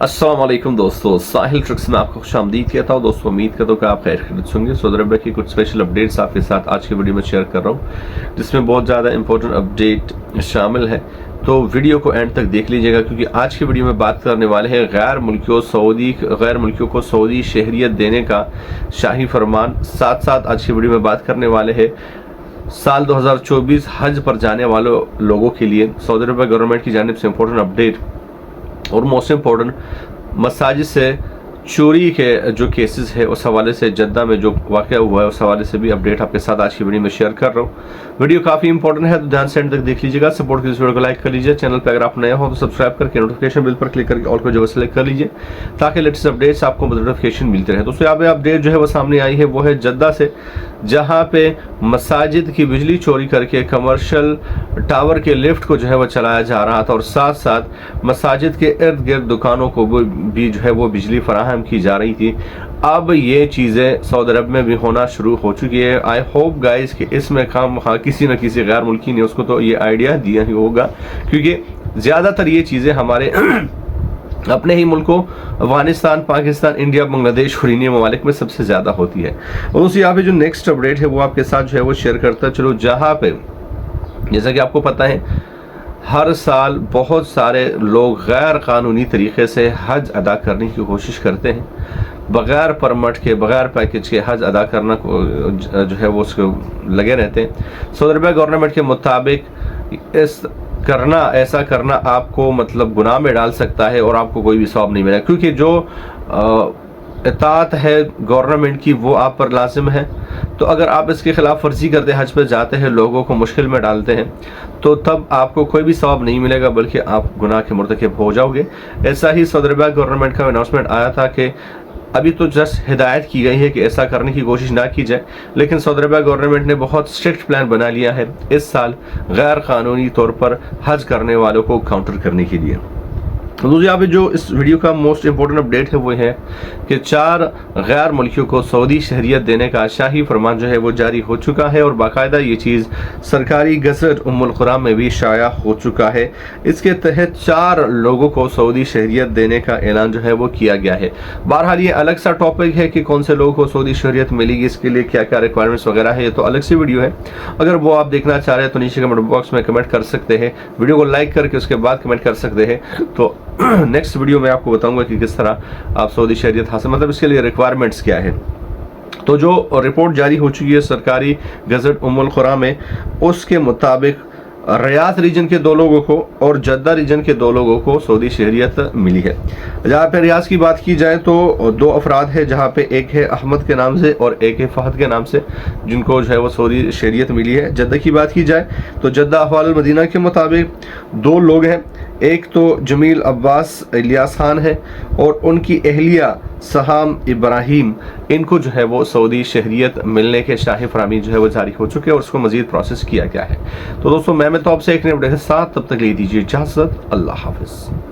अस्सलाम वालेकुम दोस्तों, साहिल ट्रिक्स में आपको खुशामदीद कहता हूँ। दोस्तों उम्मीद करता हूँ कि आप खैर खैरियत होंगे। सऊदी अरब की कुछ स्पेशल अपडेट्स आपके साथ आज की वीडियो में शेयर कर रहा हूँ, जिसमें बहुत ज़्यादा इंपॉर्टेंट अपडेट शामिल है। तो वीडियो को एंड तक देख लीजिएगा, क्योंकि आज की वीडियो में बात करने वाले हैं गैर मुल्कियों को सऊदी शहरियत देने का शाही फरमान। साथ साथ आज की वीडियो में बात करने वाले हैं साल 2024 हज पर जाने वालों लोगों के लिए सऊदी अरब गवर्नमेंट की जानिब से इंपॉर्टेंट अपडेट। और मोस्ट इम्पोर्टेंट, मसाजिद से चोरी के जो केसेस है उस हवाले से जद्दा में जो वाक़या हुआ है उस हवाले से भी अपडेट आपके साथ आज की वीडियो में शेयर कर रहा हूँ। वीडियो काफ़ी इंपॉर्टेंट है, तो ध्यान से एंड तक देख लीजिएगा। सपोर्ट के इस वीडियो को लाइक कर लीजिए। चैनल पर अगर आप नए हो तो सब्सक्राइब करके नोटिफिकेशन बिल पर क्लिक करके ऑल को जो सेलेक्ट कर लीजिए, ताकि लेटेस्ट अपडेट्स आपको नोटिफिकेशन मिलते रहे। दोस्तों यहाँ पे अपडेट जो है वो सामने आई है, वो है जद्दा से, जहाँ पे मसाजिद की बिजली चोरी करके कमर्शियल टावर के लिफ्ट को जो है वो चलाया जा रहा था, और साथ साथ मसाजिद के इर्द गिर्द दुकानों को भी जो है वो बिजली फराहम की जा रही थी। अब ये चीज़ें सऊदी अरब में भी होना शुरू हो चुकी है। आई होप गाइस कि इसमें किसी न किसी गैर मुल्की ने उसको तो ये आइडिया दिया ही होगा, क्योंकि ज़्यादातर ये चीज़ें हमारे अपने ही मुल्कों अफगानिस्तान, पाकिस्तान, इंडिया, बांग्लादेश और इन्हीं ममालिक में सबसे ज़्यादा होती है। और उस यहाँ पे जो नेक्स्ट अपडेट है वो आपके साथ जो है वो शेयर करता चलो, जहाँ पे जैसा कि आपको पता है हर साल बहुत सारे लोग गैर कानूनी तरीके से हज अदा करने की कोशिश करते हैं, बगैर परमिट के, बगैर पैकेज के हज अदा करना को जो है वो उसको लगे रहते हैं। सऊदी अरब गवर्नमेंट के मुताबिक ऐसा करना आपको मतलब गुनाह में डाल सकता है और आपको कोई भी सवाब नहीं मिलेगा, क्योंकि जो इताअत है गवर्नमेंट की वो आप पर लाजिम है। तो अगर आप इसके खिलाफ वर्जी करते हैं, हज पर जाते हैं, लोगों को मुश्किल में डालते हैं, तो तब आपको कोई भी सवाब नहीं मिलेगा, बल्कि आप गुनाह के मुर्तकिब हो जाओगे। ऐसा ही सऊदी अरब गवर्नमेंट का अनाउंसमेंट आया था कि अभी तो जस्ट हिदायत की गई है कि ऐसा करने की कोशिश ना की जाए, लेकिन सऊदी अरब गवर्नमेंट ने बहुत स्ट्रिक्ट प्लान बना लिया है इस साल गैर कानूनी तौर पर हज करने वालों को काउंटर करने के लिए। तो दूसरी यहाँ पे जो इस वीडियो का मोस्ट इम्पोर्टेंट अपडेट है वो है कि 4 गैर मुल्कियों को सऊदी शहरियत देने का शाही फरमान जो है वो जारी हो चुका है, और बाकायदा ये चीज़ सरकारी गज़ट उम्मुल क़ुरा में भी शाया हो चुका है। इसके तहत 4 लोगों को सऊदी शहरियत देने का ऐलान जो है वो किया गया है। बहरहाल ये अलग सा टॉपिक है कि कौन से लोगों को सऊदी शहरियत मिलेगी, इसके लिए क्या क्या रिक्वायरमेंट्स वगैरह है, ये तो अलग सी वीडियो है। अगर वो आप देखना चाह रहे हैं तो नीचे कमेंट बॉक्स में कमेंट कर सकते हैं, वीडियो को लाइक करके उसके बाद कमेंट कर सकते हैं। तो नेक्स्ट वीडियो में आपको बताऊंगा कि किस तरह आप सऊदी शहरियत हासिल, मतलब इसके लिए रिक्वायरमेंट्स क्या है। तो जो रिपोर्ट जारी हो चुकी है सरकारी गज़ट उम्मुल क़ुरा में, उसके मुताबिक रियाद रीजन के 2 लोगों को और जद्दा रीजन के 2 लोगों को सऊदी शहरियत मिली है। जहाँ पे रियाज की बात की जाए तो 2 अफराद है, जहाँ पे एक है अहमद के नाम से और एक है फहद के नाम से, जिनको जो है वो सऊदी शहरियत मिली है। जद्दा की बात की जाए तो जद्दा अहवाल मदीना के मुताबिक 2 लोग हैं, एक तो जमील अब्बास इलियास खान है और उनकी अहलिया सहाम इब्राहिम। इनको जो है वो सऊदी शहरियत मिलने के शाही फरमान जो है वो जारी हो चुके हैं, और उसको मजीद प्रोसेस किया गया है। तो दोस्तों मैं तो आपसे एक नए वीडियो के साथ, तब तक ले दीजिए इजाज़त। अल्लाह हाफिज़।